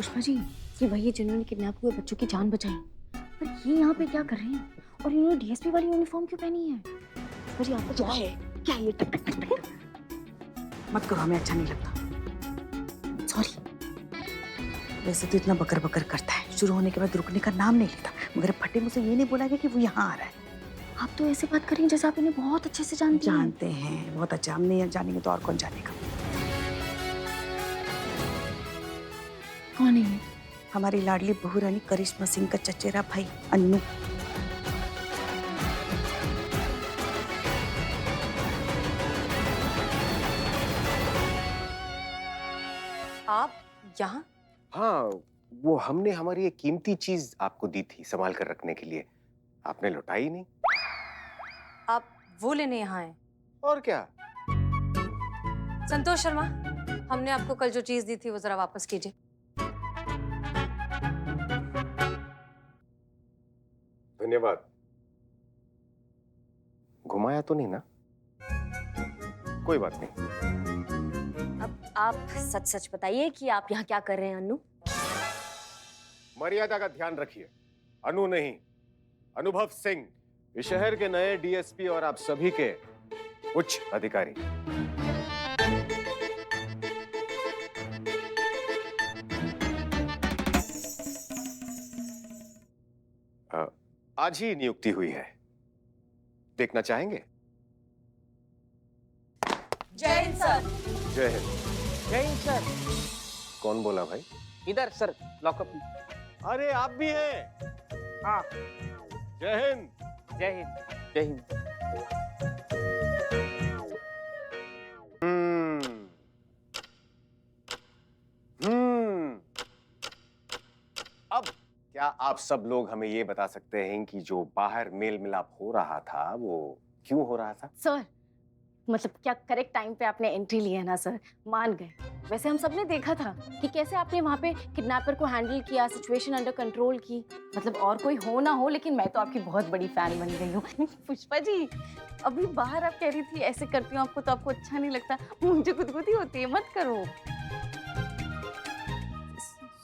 पुष्पा जी, ये वही है जिन्होंने किडनैप हुए बच्चों की जान बचाई। पर ये यहाँ पे क्या कर रहे हैं? और इन्होंने डीएसपी वाली यूनिफॉर्म क्यों पहनी है? पुष्पा जी आपको क्या है? क्या है ये टक टक टक टक? मत करो, हमें अच्छा नहीं लगता। सॉरी। वैसे तो इतना बकर बकर करता है, शुरू होने के बाद रुकने का नाम नहीं लेता, मगर फटे मुझसे ये नहीं बोला गया कि वो यहाँ आ रहा है। आप तो ऐसे बात करें जैसे आप इन्हें बहुत अच्छे से जानते हैं। बहुत अच्छा, हम नहीं जानेंगे तो और कौन जानेगा? कौन है ये? हमारी लाडली बहू रानी करिश्मा सिंह का चचेरा भाई अन्नू। आप यहाँ? हाँ, वो हमने हमारी एक कीमती चीज आपको दी थी संभाल कर रखने के लिए, आपने लौटाई नहीं। आप वो लेने यहाँ आए? और क्या? संतोष शर्मा, हमने आपको कल जो चीज दी थी वो जरा वापस कीजिए। धन्यवाद। घुमाया तो नहीं ना? कोई बात नहीं। अब आप सच सच बताइए कि आप यहाँ क्या कर रहे हैं अन्नू? मर्यादा का ध्यान रखिए। अनु नहीं, अनुभव सिंह, इस शहर के नए डीएसपी और आप सभी के उच्च अधिकारी। आज ही नियुक्ति हुई है, देखना चाहेंगे? जय हिंद सर। जय हिंद। जय हिंद सर। कौन बोला भाई? इधर सर, लॉकअप। अरे आप भी हैं? हाँ। जय हिंद। जय हिंद। जय हिंद। अब क्या आप सब लोग हमें ये बता सकते हैं कि जो बाहर मेल मिलाप हो रहा था वो क्यों हो रहा था? सर, मतलब क्या करेक्ट टाइम पे आपने एंट्री ली है ना सर, मान गए। वैसे हम सब ने देखा था कि कैसे आपने वहाँ पे किडनैपर को हैंडल किया, सिचुएशन अंडर कंट्रोल की। मतलब और कोई हो ना हो, लेकिन मैं तो आपकी बहुत बड़ी फैन बन गई हूँ। पुष्पा जी, अभी बाहर आप कह रही थी ऐसे करती हूँ आपको तो आपको अच्छा नहीं लगता, मुझे गुदगुदी होती है, मत करो।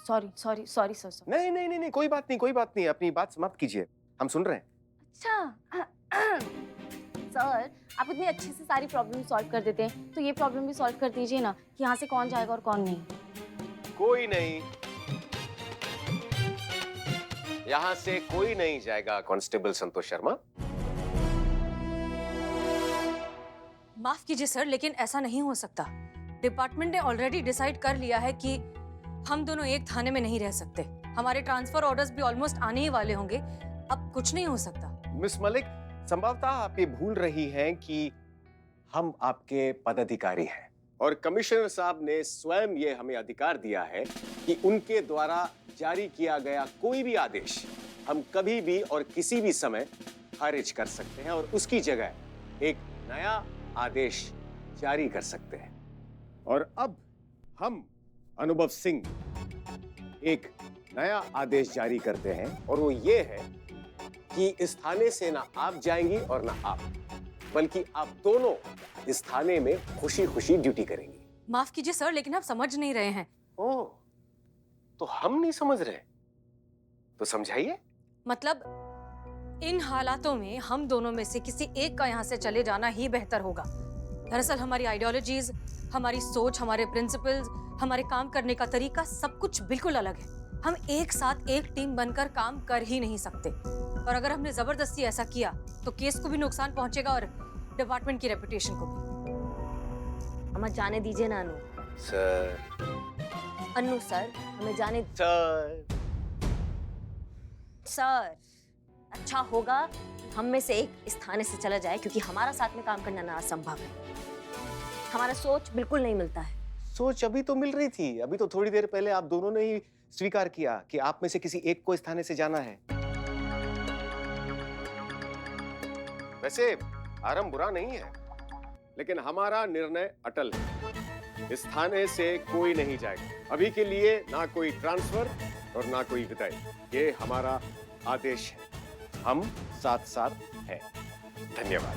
Sorry sorry sorry sir. नहीं नहीं नहीं नहीं, कोई बात नहीं, कोई बात नहीं, अपनी बात समाप्त कीजिए, हम सुन रहे हैं। अच्छा सर, आप इतनी अच्छे से सारी प्रॉब्लम सॉल्व कर देते हैं, तो ये प्रॉब्लम भी सॉल्व कर दीजिए ना कि यहाँ से कौन जाएगा और कौन नहीं। कोई नहीं, यहाँ से कोई नहीं जाएगा कांस्टेबल संतोष शर्मा। माफ कीजिए सर, लेकिन ऐसा नहीं हो सकता। डिपार्टमेंट ने ऑलरेडी डिसाइड कर लिया है कि हम दोनों एक थाने में नहीं रह सकते। हमारे ट्रांसफर ऑर्डर्स भी ऑलमोस्ट आने ही वाले होंगे, अब कुछ नहीं हो सकता। मिस मलिक, संभवतः आप ये भूल रही हैं कि हम आपके पदाधिकारी हैं और कमिश्नर साहब ने स्वयं ये हमें अधिकार दिया है कि उनके द्वारा जारी किया गया कोई भी आदेश हम कभी भी और किसी भी समय खारिज कर सकते हैं और उसकी जगह एक नया आदेश जारी कर सकते हैं। और अब हम अनुभव सिंह एक नया आदेश जारी करते हैं और वो ये है कि इस थाने से ना आप जाएंगी और ना आप, बल्कि आप दोनों इस थाने में खुशी खुशी ड्यूटी करेंगी। माफ कीजिए सर, लेकिन आप समझ नहीं रहे हैं। ओह, तो हम नहीं समझ रहे, तो समझाइए। मतलब इन हालातों में हम दोनों में से किसी एक का यहाँ से चले जाना ही बेहतर होगा। दरअसल हमारी आइडियोलॉजीज, हमारी सोच, हमारे प्रिंसिपल्स, हमारे काम करने का तरीका सब कुछ बिल्कुल अलग है। हम एक साथ एक टीम बनकर काम कर ही नहीं सकते, और अगर हमने जबरदस्ती ऐसा किया तो केस को भी नुकसान पहुंचेगा और डिपार्टमेंट की रेपुटेशन को भी। हमें जाने दीजिए ना अनु। सर। अन्नू सर, हमें जाने। सर। सर, अच्छा होगा हम में से एक इस थाने से चला जाए, क्योंकि हमारा साथ में काम करना ना असंभव है। हमारा सोच बिल्कुल नहीं मिलता है। सोच अभी तो मिल रही थी, अभी तो थोड़ी देर पहले आप दोनों ने ही स्वीकार किया कि आप में से किसी एक को इस थाने से जाना है। वैसे आरंभ बुरा नहीं है, लेकिन हमारा निर्णय अटल है। इस थाने से कोई नहीं जाएगा। अभी के लिए ना कोई ट्रांसफर और ना कोई विदाई, ये हमारा आदेश है। हम साथ साथ हैं। धन्यवाद।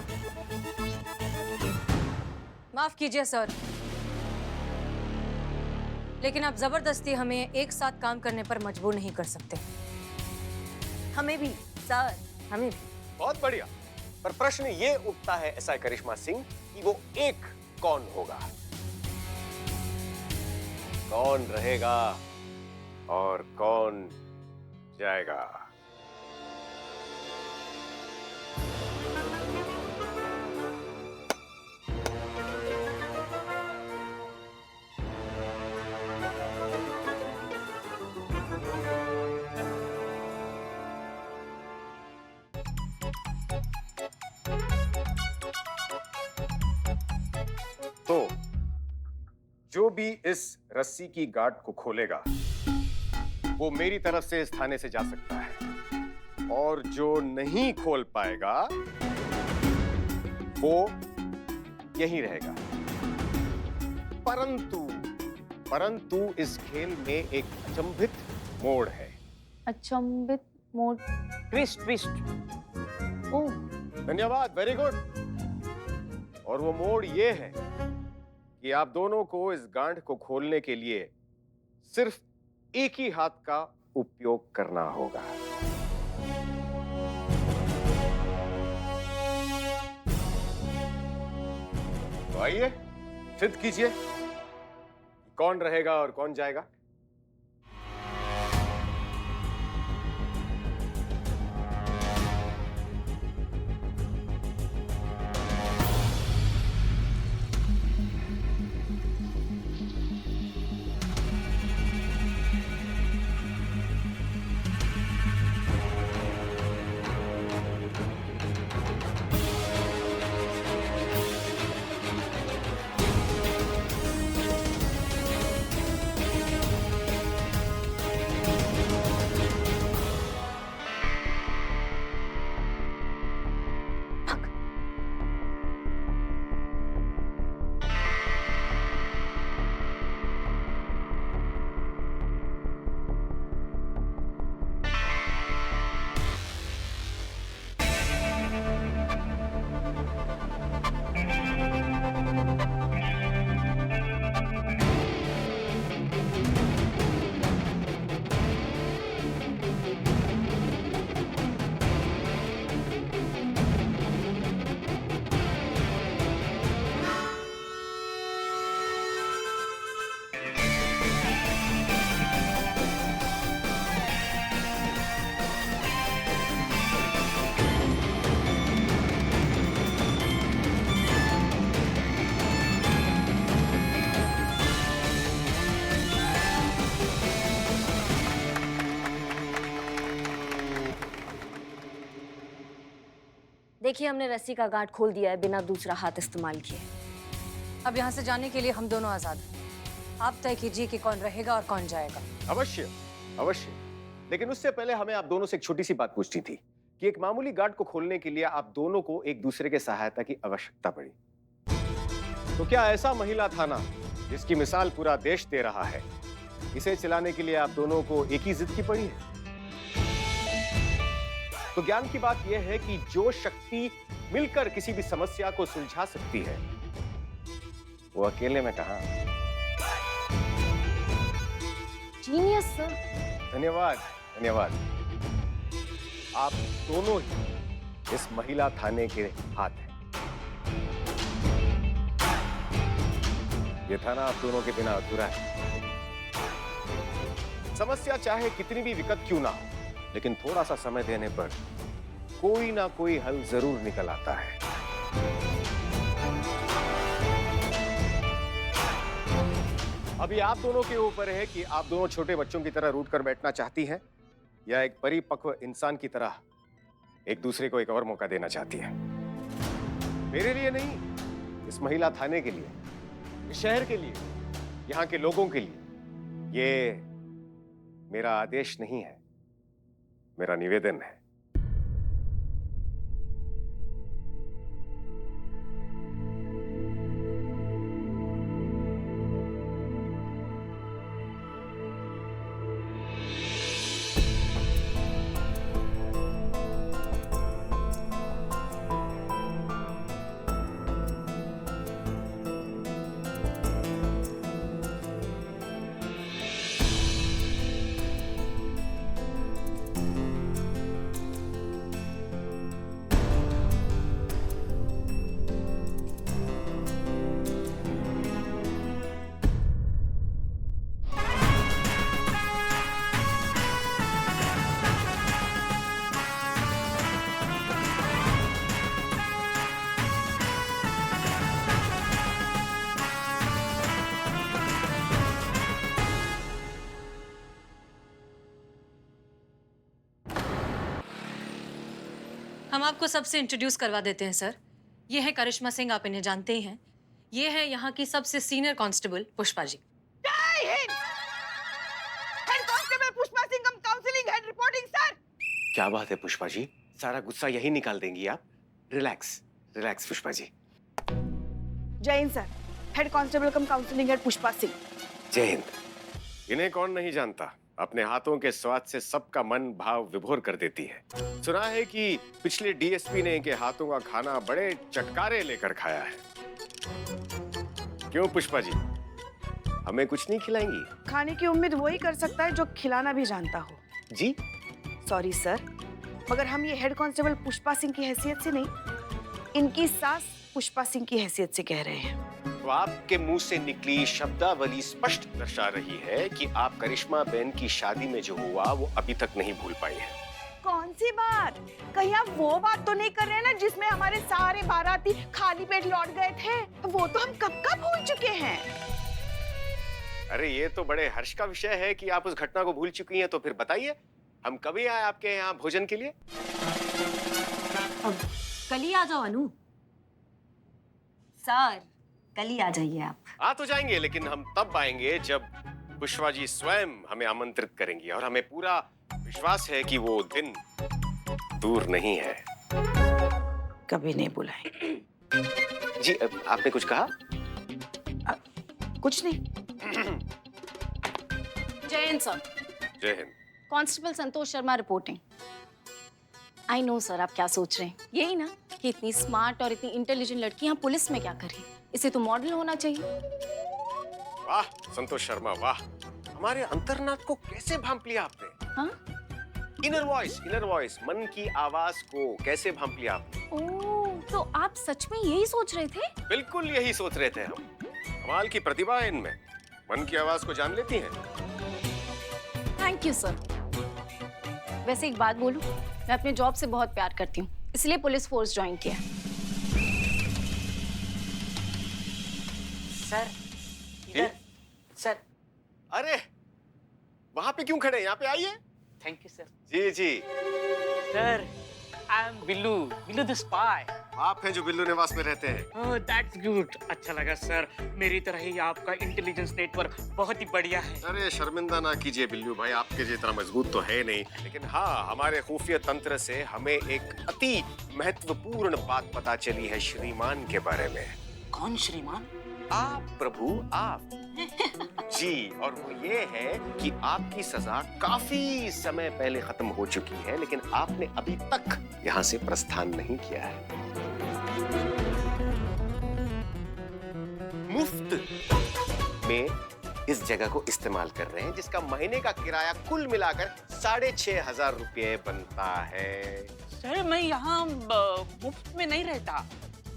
माफ कीजिए सर, लेकिन आप जबरदस्ती हमें एक साथ काम करने पर मजबूर नहीं कर सकते। हमें भी सर, हमें भी। बहुत बढ़िया। पर प्रश्न ये उठता है एसआई करिश्मा सिंह कि वो एक कौन होगा, कौन रहेगा और कौन जाएगा। तो जो भी इस रस्सी की गांठ को खोलेगा वो मेरी तरफ से इस थाने से जा सकता है, और जो नहीं खोल पाएगा वो यहीं रहेगा। परंतु इस खेल में एक अचंभित मोड़ है। अचंभित मोड़? Twist twist. ओह, धन्यवाद, वेरी गुड। और वो मोड़ ये है कि आप दोनों को इस गांठ को खोलने के लिए सिर्फ एक ही हाथ का उपयोग करना होगा। तो आइए सिद्ध कीजिए कौन रहेगा और कौन जाएगा। देखिए, हमने रस्सी का गांठ खोल दिया है बिना दूसरा हाथ इस्तेमाल किए। अब यहाँ से जाने के लिए हम दोनों आजाद हैं। आप तय कीजिए कि कौन रहेगा और कौन जाएगा। अवश्य अवश्य, लेकिन उससे पहले हमें आप दोनों से एक छोटी सी बात पूछनी थी कि एक मामूली गांठ को खोलने के लिए आप दोनों को एक दूसरे के सहायता की आवश्यकता पड़ी। तो क्या ऐसा महिला थाना जिसकी मिसाल पूरा देश दे रहा है, इसे चलाने के लिए आप दोनों को एक ही जिद की पड़ी है? तो ज्ञान की बात यह है कि जो शक्ति मिलकर किसी भी समस्या को सुलझा सकती है वो अकेले में कहां। Genius sir. धन्यवाद धन्यवाद। आप दोनों ही इस महिला थाने के हाथ हैं। ये थाना आप दोनों के बिना अधूरा है। समस्या चाहे कितनी भी विकट क्यों ना हो, लेकिन थोड़ा सा समय देने पर कोई ना कोई हल जरूर निकल आता है। अभी आप दोनों के ऊपर है कि आप दोनों छोटे बच्चों की तरह रूठ कर बैठना चाहती हैं या एक परिपक्व इंसान की तरह एक दूसरे को एक और मौका देना चाहती हैं। मेरे लिए नहीं, इस महिला थाने के लिए, इस शहर के लिए, यहाँ के लोगों के लिए ये मेरा आदेश नहीं है, मेरा निवेदन है। हम आपको सबसे इंट्रोड्यूस करवा देते हैं सर। ये है करिश्मा सिंह, आप इन्हें जानते ही हैं। ये है यहाँ की सबसे senior constable Pushpa ji. Head constable Pushpa Singh, counselling head reporting sir. क्या बात है पुष्पा जी, सारा गुस्सा यही निकाल देंगी आप? Relax relax Pushpa ji. जय हिंद सर, हेड कांस्टेबल कम काउंसलिंग हेड पुष्पा सिंह। जय हिंद। इन्हें कौन नहीं जानता, अपने हाथों के स्वाद से सबका मन भाव विभोर कर देती है। सुना है कि पिछले डीएसपी ने इनके हाथों का खाना बड़े चटकारे लेकर खाया है। क्यों पुष्पा जी, हमें कुछ नहीं खिलाएंगी? खाने की उम्मीद वही कर सकता है जो खिलाना भी जानता हो। जी सॉरी सर, मगर हम ये हेड कांस्टेबल पुष्पा सिंह की हैसियत से नहीं, इनकी सास पुष्पा सिंह की हैसियत से कह रहे हैं। तो आपके मुंह से निकली शब्दावली स्पष्ट दर्शा रही है कि आप करिश्मा बहन की शादी में जो हुआ वो अभी तक नहीं भूल पाई हैं। कौन सी बात? कहीं आप वो बात तो नहीं कर रहे हैं ना जिसमें हमारे सारे बाराती खाली पेट लौट गए थे? वो तो हम कब का भूल चुके हैं। अरे ये तो बड़े हर्ष का विषय है कि आप उस घटना को भूल चुकी हैं, तो फिर बताइए हम कभी आए आपके यहाँ भोजन के लिए? अब कल ही आ जाओ अनु। सर कल ही आ जाइए आप। आ तो जाएंगे, लेकिन हम तब आएंगे जब पुष्पा जी स्वयं हमें आमंत्रित करेंगी, और हमें पूरा विश्वास है कि वो दिन दूर नहीं है। कभी नहीं बुलाएंगे। जी आपने कुछ कहा? कुछ नहीं। जय हिंद सर। जय Hind. Constable Santosh Sharma reporting. I know sir, आप क्या सोच रहे हैं? यही ना कि इतनी स्मार्ट और इतनी इंटेलिजेंट लड़की यहाँ पुलिस में क्या कर रही है? इसे तो मॉडल होना चाहिए। वाह संतोष शर्मा वाह, हमारे अंतर्नाद को कैसे भांप लिया आपने? हाँ? इनर वॉइस, मन की आवाज को कैसे भांप लिया आपने? ओह, तो आप सच में यही सोच रहे थे? बिल्कुल यही सोच रहे थे हम। कमाल की प्रतिभा है इनमें, मन की आवाज को जान लेती हैं। Thank you sir. वैसे एक बात बोलूं, मैं अपने जॉब से बहुत प्यार करती हूँ, इसलिए पुलिस फोर्स ज्वाइन किया। सर इधर। सर अरे वहां पे क्यों खड़े हैं? यहाँ पे आइए। Thank you sir. जी जी, sir I am Billu, Billu the spy. आप हैं जो बिल्लू निवास में रहते हैं। ओह दैट्स गुड, अच्छा लगा सर। मेरी तरह ही आपका इंटेलिजेंस नेटवर्क बहुत ही बढ़िया है। अरे शर्मिंदा ना कीजिए बिल्लू भाई, आपके जितना मजबूत तो है नहीं, लेकिन हाँ हमारे खुफिया तंत्र से हमें एक अति महत्वपूर्ण बात पता चली है श्रीमान के बारे में। कौन श्रीमान? आप प्रभु, आप। जी, और वो ये है कि आपकी सजा काफी समय पहले खत्म हो चुकी है, लेकिन आपने अभी तक यहाँ से प्रस्थान नहीं किया है। मुफ्त में इस जगह को इस्तेमाल कर रहे हैं, जिसका महीने का किराया कुल मिलाकर 6,500 रुपये बनता है। सर मैं यहाँ मुफ्त में नहीं रहता,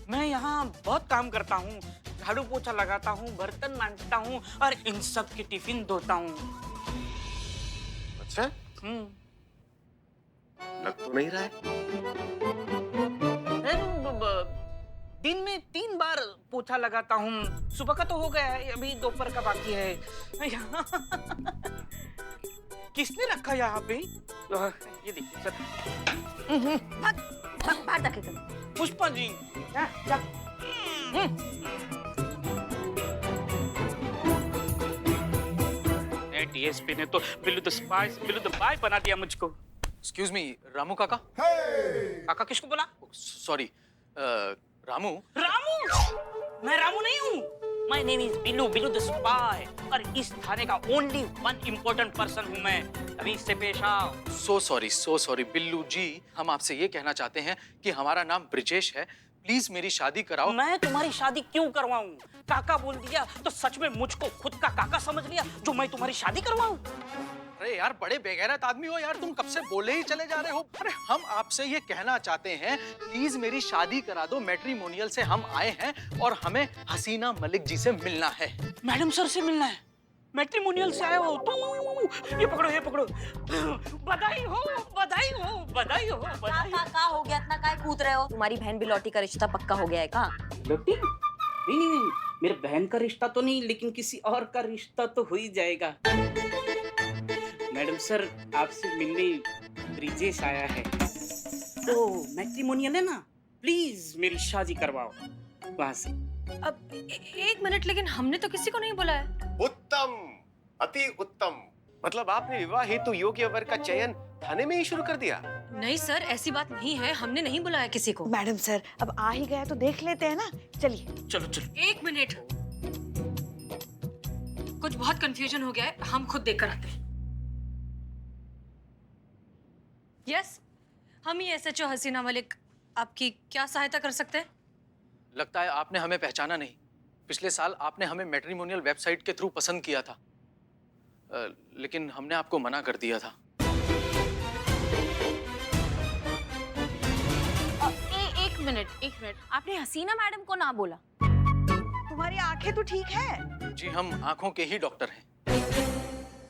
मैं यहाँ बहुत काम करता हूँ। झाड़ू पोछा लगाता हूँ, बर्तन मांजता हूँ और इन सब के टिफिन धोता हूँ। अच्छा, लग तो नहीं रहा है। दिन में 3 बार पोछा लगाता हूँ। सुबह का तो हो गया है, अभी दोपहर का बाकी है। किसने रखा यहाँ पे? ये देखिए सर। बाहर तक पुष्पा जी। जा। डीएसपी ने तो Billu the spy, Billu the bye बना दिया मुझको। एक्सक्यूज मी, रामू काका? काका किसको बोला? सॉरी, रामू। रामू? मैं रामू नहीं हूँ। My name is Billu, Billu the spy, और इस थाने का ओनली वन इम्पोर्टेंट पर्सन हूँ मैं। अभी इससे पेश आओ। सो सॉरी बिल्लू जी, हम आपसे ये कहना चाहते हैं कि हमारा नाम ब्रिजेश है, प्लीज मेरी शादी कराओ। मैं तुम्हारी शादी क्यों करवाऊं? काका बोल दिया तो सच में मुझको खुद का काका समझ लिया जो मैं तुम्हारी शादी करवाऊं? अरे यार बड़े बेगैरत आदमी हो यार, तुम कब से बोले ही चले जा रहे हो। अरे हम आपसे ये कहना चाहते हैं, प्लीज मेरी शादी करा दो। मैट्रिमोनियल से हम आए हैं और हमें हसीना मलिक जी से मिलना है। मैडम सर से मिलना है? मैट्रिमोनियल से आए हो तो ये पकड़ो, ये पकड़ो। बधाई हो, बधाई हो, बधाई हो, बधाई हो। का हो गया? इतना काय कूद रहे हो? तुम्हारी बहन बिलौटी का रिश्ता पक्का हो गया है का? बेटी नहीं, मेरे बहन का रिश्ता तो नहीं, लेकिन किसी और का रिश्ता तो हो ही जाएगा। मैडम सर आपसे मिलने ब्रिजेश आया है। वो मैट्रिमोनियल है ना, प्लीज मेरी शादी करवाओ वहां से। अब एक मिनट, लेकिन हमने तो किसी को नहीं बुलाया। उत्तम, अति उत्तम। मतलब आपने विवाह हेतु योग्य वर का चयन थाने में ही शुरू कर दिया? नहीं सर, ऐसी बात नहीं है, हमने नहीं बुलाया किसी को। मैडम सर, अब आ ही गया तो देख लेते हैं ना, चलिए। चलो चलो। एक मिनट, कुछ बहुत कंफ्यूजन हो गया है, हम खुद देख कर आते हैं। यस, हम ही SHO हसीना मलिक आपकी क्या सहायता कर सकते हैं? लगता है आपने हमें पहचाना नहीं। पिछले साल आपने हमें मैट्रिमोनियल वेबसाइट के थ्रू पसंद किया था, लेकिन हमने आपको मना कर दिया था। एक मिनट, आपने हसीना मैडम को ना बोला? तुम्हारी आंखें तो ठीक है। जी, हम आंखों के ही डॉक्टर हैं।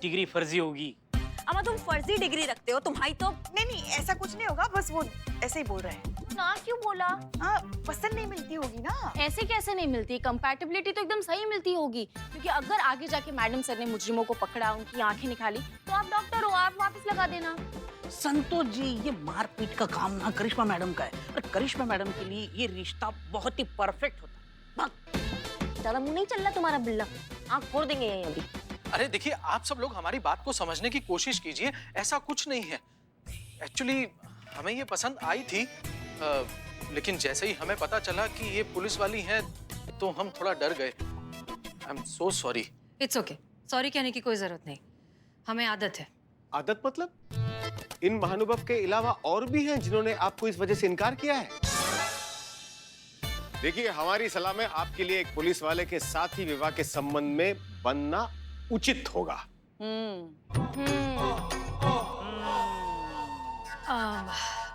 डिग्री फर्जी होगी। अम्मा तुम फर्जी डिग्री रखते हो, तुम्हारी तो। नहीं, ऐसा कुछ नहीं होगा, बस वो ऐसे ही बोल रहे हैं। ना क्यों बोला? हाँ, पसंद नहीं मिलती होगी ना। ऐसे कैसे नहीं मिलती? कंपैटिबिलिटी तो एकदम सही मिलती होगी, क्योंकि अगर आगे जाके मैडम सर ने मुजरिमों को पकड़ा, उनकी आंखें निकाली, तो आप डॉक्टर हो, आप वापस लगा देना। संतोष जी, ये मारपीट का काम ना करिश्मा मैडम का है, और करिश्मा मैडम के लिए ये रिश्ता बहुत ही परफेक्ट होता है। ज्यादा मुंह नहीं चल रहा तुम्हारा बिल्ला, आंख फोड़ देंगे यहीं अभी। अरे देखिए, आप सब लोग हमारी बात को समझने की कोशिश कीजिए। ऐसा कुछ नहीं है। एक्चुअली हमें ये पसंद आई थी, लेकिन जैसे ही हमें पता चला कि ये पुलिस वाली हैं, तो हम थोड़ा डर गए। I am so sorry. It's okay, sorry कहने की कोई जरूरत नहीं, हमें आदत है। आदत मतलब? इन महानुभव के अलावा और भी हैं जिन्होंने आपको इस वजह से इनकार किया है? देखिए, हमारी सलाह में आपके लिए एक पुलिस वाले के साथ ही विवाह के संबंध में बनना उचित होगा।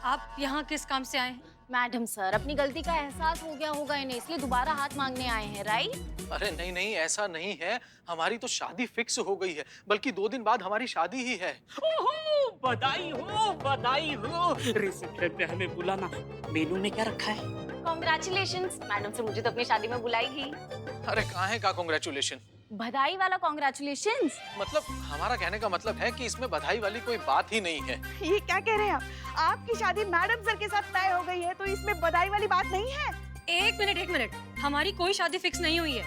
आप यहाँ किस काम से आए हैं? मैडम सर, अपनी गलती का एहसास हो गया होगा इन्हें, इसलिए दोबारा हाथ मांगने आए हैं, राइट? अरे नहीं नहीं, ऐसा नहीं है। हमारी तो शादी फिक्स हो गई है, बल्कि 2 दिन बाद हमारी शादी ही है। ओहो, बधाई हो, बधाई हो। रिसेप्शन पे हमें बुलाना। मेनू में क्या रखा है? कॉन्ग्रेचुलेशंस। मैडम से मुझे तो अपनी शादी में बुलाएगी। अरे कहाँ है का कॉन्ग्रेचुलेशन? बधाई वाला कॉन्ग्रेचुलेशंस। मतलब हमारा कहने का मतलब है कि इसमें बधाई वाली कोई बात ही नहीं है। ये क्या कह रहे हैं आप? आपकी शादी मैडम सर के साथ तय हो गई है, तो इसमें बधाई वाली बात नहीं है। एक मिनट, हमारी कोई शादी फिक्स नहीं हुई है।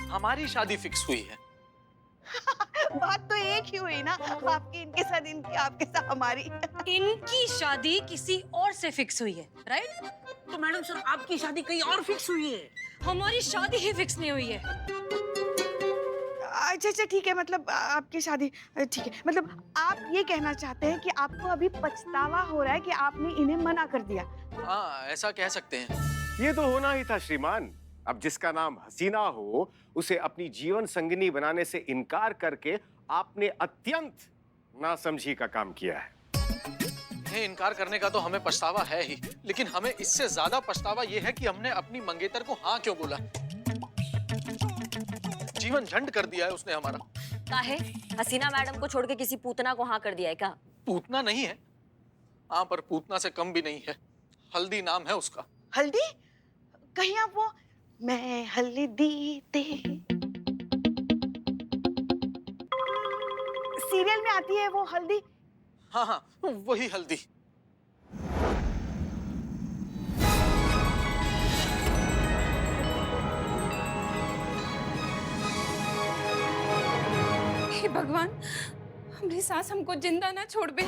हमारी शादी फिक्स हुई है। बात तो एक ही हुई ना, आपकी इनके साथ, इनकी आपके साथ हमारी। इनकी शादी किसी और से फिक्स हुई है, राइट? तो मैडम सर, आपकी शादी कहीं और फिक्स हुई है। हमारी शादी ही फिक्स नहीं हुई है। अच्छा, ठीक है, मतलब आपकी शादी ठीक है। मतलब आप ये कहना चाहते हैं कि आपको अभी पछतावा हो रहा है कि आपने इन्हें मना कर दिया? हाँ, ऐसा कह सकते हैं। ये तो होना ही था श्रीमान। अब जिसका नाम हसीना हो, उसे अपनी जीवन संगिनी बनाने से इनकार करके आपने अत्यंत नासमझी का काम किया है। इनकार करने का तो हमें पछतावा है ही, लेकिन हमें इससे ज्यादा पछतावा ये है कि हमने अपनी मंगेतर को हाँ क्यों बोला। जीवन झंड कर दिया है उसने हमारा। काहे? हसीना मैडम को छोड़ के किसी पूतना को हाँ कर दिया है क्या? पूतना नहीं है, हाँ, पर पूतना से कम भी नहीं है। हल्दी नाम है उसका। हल्दी? कहीं आप वो मैं हल्दी दे सीरियल में आती है वो हल्दी? हाँ हाँ, वही हल्दी। हे भगवान, हमारी सास हमको जिंदा ना छोड़ दे।